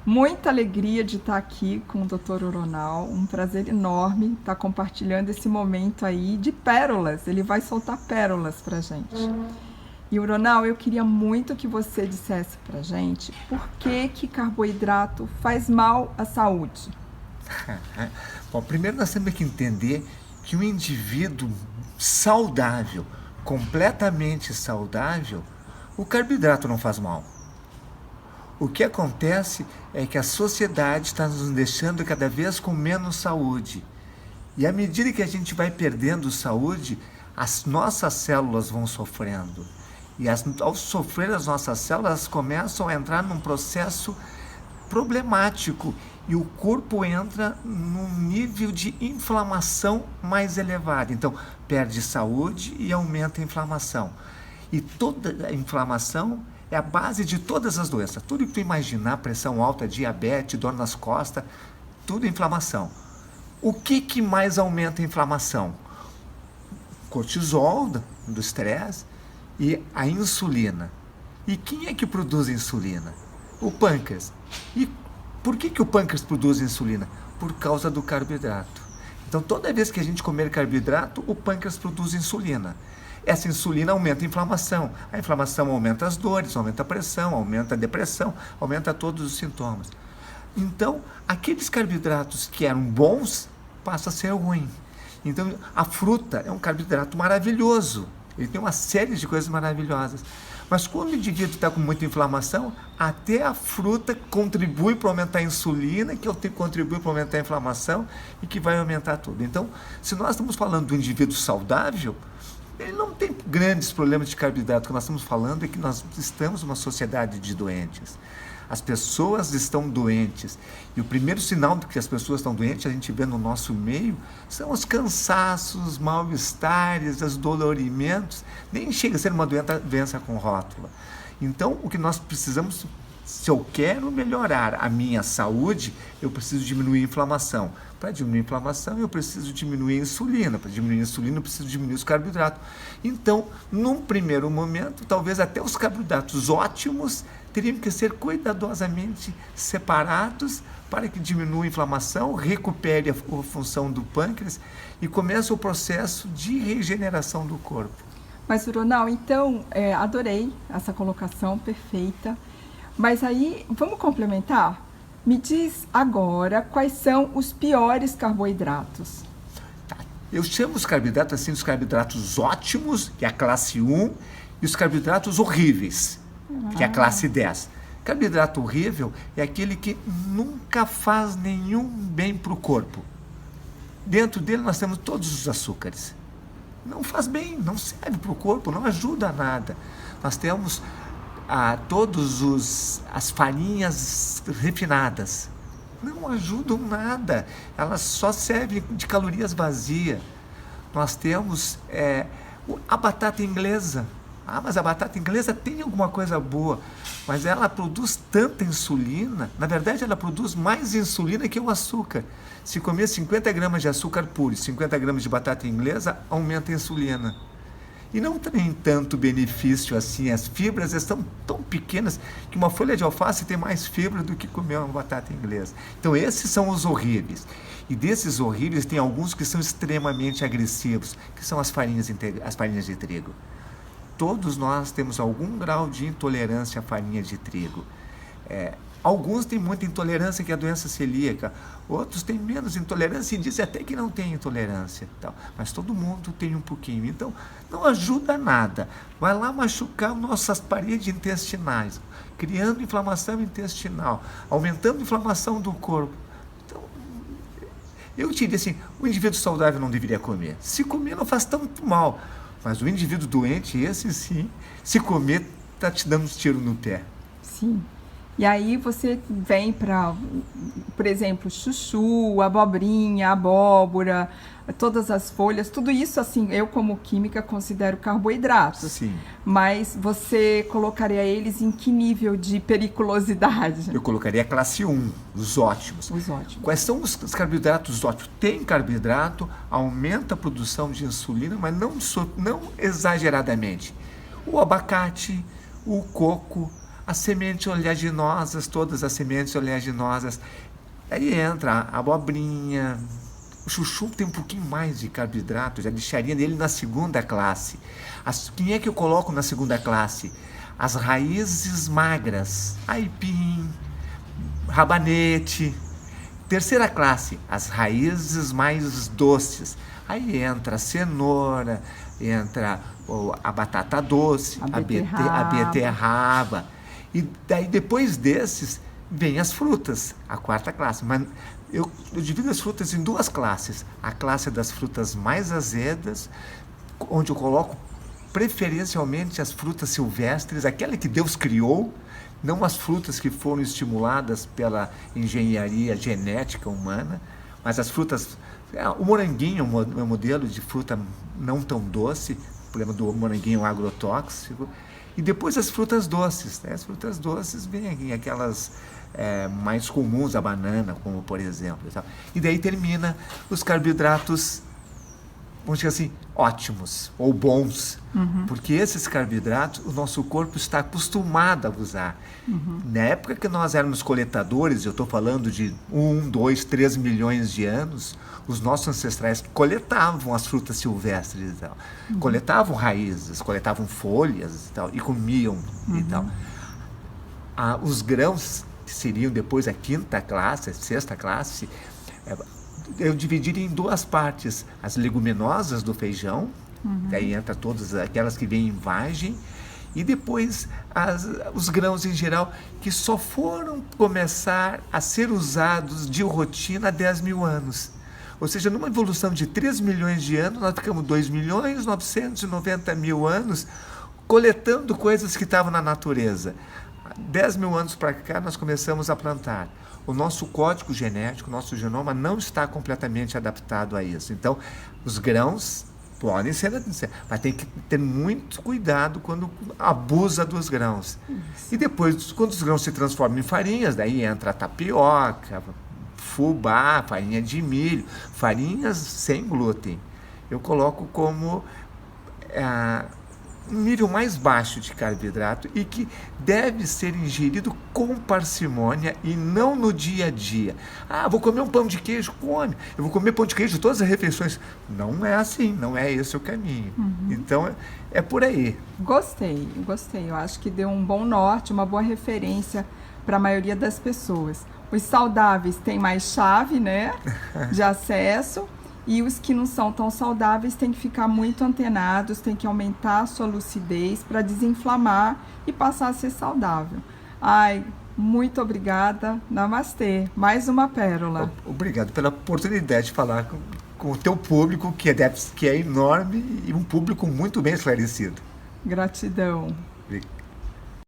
Muita alegria de estar aqui com o Dr. Uronal, um prazer enorme estar compartilhando esse momento aí de pérolas, ele vai soltar pérolas pra gente. E Uronal, eu queria muito que você dissesse pra gente por que carboidrato faz mal à saúde. Bom, primeiro nós temos que entender que um indivíduo saudável, completamente saudável, o carboidrato não faz mal. O que acontece é que a sociedade está nos deixando cada vez com menos saúde. E à medida que a gente vai perdendo saúde, as nossas células vão sofrendo. E ao sofrer as nossas células, elas começam a entrar num processo problemático. E o corpo entra num nível de inflamação mais elevado. Então, perde saúde e aumenta a inflamação. E toda a inflamação é a base de todas as doenças. Tudo que tu imaginar, pressão alta, diabetes, dor nas costas, tudo é inflamação. O que mais aumenta a inflamação? Cortisol, do estresse, e a insulina. E quem é que produz insulina? O pâncreas. E por que o pâncreas produz insulina? Por causa do carboidrato. Então, toda vez que a gente comer carboidrato, o pâncreas produz insulina. Essa insulina aumenta a inflamação aumenta as dores, aumenta a pressão, aumenta a depressão, aumenta todos os sintomas. Então, aqueles carboidratos que eram bons, passam a ser ruins. Então, a fruta é um carboidrato maravilhoso, ele tem uma série de coisas maravilhosas. Mas quando o indivíduo está com muita inflamação, até a fruta contribui para aumentar a insulina, que contribui para aumentar a inflamação e que vai aumentar tudo. Então, se nós estamos falando do indivíduo saudável, ele não tem grandes problemas de carboidrato. O que nós estamos falando é que nós estamos numa sociedade de doentes. As pessoas estão doentes. E o primeiro sinal de que as pessoas estão doentes, a gente vê no nosso meio, são os cansaços, os mal-estares, os dolorimentos. Nem chega a ser uma doença com rótula. Então, o que nós precisamos, se eu quero melhorar a minha saúde, eu preciso diminuir a inflamação. Para diminuir a inflamação, eu preciso diminuir a insulina. Para diminuir a insulina, eu preciso diminuir os carboidratos. Então, num primeiro momento, talvez até os carboidratos ótimos teriam que ser cuidadosamente separados para que diminua a inflamação, recupere a função do pâncreas e comece o processo de regeneração do corpo. Mas, Uronal, então, adorei essa colocação perfeita. Mas aí, vamos complementar? Me diz agora quais são os piores carboidratos. Eu chamo os carboidratos assim, os carboidratos ótimos, que é a classe 1, e os carboidratos horríveis, que é a classe 10. Carboidrato horrível é aquele que nunca faz nenhum bem para o corpo. Dentro dele nós temos todos os açúcares. Não faz bem, não serve para o corpo, não ajuda a nada. Nós temos as farinhas refinadas. Não ajudam nada, elas só servem de calorias vazias. Nós temos a batata inglesa. Mas a batata inglesa tem alguma coisa boa, mas ela produz tanta insulina, na verdade ela produz mais insulina que o açúcar. Se comer 50 gramas de açúcar puro e 50 gramas de batata inglesa, aumenta a insulina. E não tem tanto benefício assim, as fibras estão tão pequenas que uma folha de alface tem mais fibra do que comer uma batata inglesa. Então esses são os horríveis. E desses horríveis tem alguns que são extremamente agressivos, que são as farinhas de trigo. Todos nós temos algum grau de intolerância à farinha de trigo. Alguns têm muita intolerância, que é a doença celíaca. Outros têm menos intolerância e dizem até que não tem intolerância. Mas todo mundo tem um pouquinho. Então, não ajuda nada. Vai lá machucar nossas paredes intestinais, criando inflamação intestinal, aumentando a inflamação do corpo. Então, eu diria assim, o indivíduo saudável não deveria comer. Se comer, não faz tanto mal. Mas o indivíduo doente, esse sim, se comer, está te dando uns tiros no pé. Sim. E aí você vem para, por exemplo, chuchu, abobrinha, abóbora, todas as folhas, tudo isso, assim, eu como química considero carboidratos. Sim. Mas você colocaria eles em que nível de periculosidade? Eu colocaria a classe 1, os ótimos. Os ótimos. Quais são os carboidratos ótimos? Tem carboidrato, aumenta a produção de insulina, mas não exageradamente. O abacate, o coco, as sementes oleaginosas, todas as sementes oleaginosas. Aí entra a abobrinha. O chuchu tem um pouquinho mais de carboidrato, já deixaria ele na segunda classe. Quem é que eu coloco na segunda classe? As raízes magras, aipim, rabanete. Terceira classe, as raízes mais doces. Aí entra a cenoura, entra a batata doce, a beterraba. E daí depois desses vem as frutas, a quarta classe. Mas eu divido as frutas em duas classes. A classe das frutas mais azedas, onde eu coloco preferencialmente as frutas silvestres, aquela que Deus criou, não as frutas que foram estimuladas pela engenharia genética humana, mas as frutas. O moranguinho é um modelo de fruta não tão doce, o problema do moranguinho agrotóxico. E depois as frutas doces. Né? As frutas doces vêm aquelas mais comuns, a banana, como por exemplo. E daí termina os carboidratos, vamos dizer assim, ótimos ou bons. Porque esses carboidratos o nosso corpo está acostumado a usar. Na época que nós éramos coletadores, eu estou falando de 1, 2, 3 milhões de anos, os nossos ancestrais coletavam as frutas silvestres e tal. Coletavam raízes, coletavam folhas e tal, e comiam e tal. Os grãos, que seriam depois a quinta classe, a sexta classe, eu dividiria em duas partes. As leguminosas do feijão, daí entra todas aquelas que vêm em vagem, e depois os grãos em geral, que só foram começar a ser usados de rotina há 10 mil anos. Ou seja, numa evolução de 3 milhões de anos, nós ficamos 2.990.000 anos coletando coisas que estavam na natureza. 10 mil anos para cá, nós começamos a plantar. O nosso código genético, o nosso genoma não está completamente adaptado a isso. Então, os grãos podem ser, mas tem que ter muito cuidado quando abusa dos grãos. E depois, quando os grãos se transformam em farinhas, daí entra a tapioca, fubá, farinha de milho, farinhas sem glúten. Eu coloco como um nível mais baixo de carboidrato e que deve ser ingerido com parcimônia e não no dia a dia. Vou comer um pão de queijo, come. Eu vou comer pão de queijo todas as refeições. Não é assim, não é esse o caminho. Então, é por aí. Gostei. Eu acho que deu um bom norte, uma boa referência para a maioria das pessoas. Os saudáveis têm mais chave, né, de acesso. E os que não são tão saudáveis têm que ficar muito antenados, têm que aumentar a sua lucidez para desinflamar e passar a ser saudável. Muito obrigada. Namastê. Mais uma pérola. Obrigado pela oportunidade de falar com o teu público, que é enorme e um público muito bem esclarecido. Gratidão. Obrigado.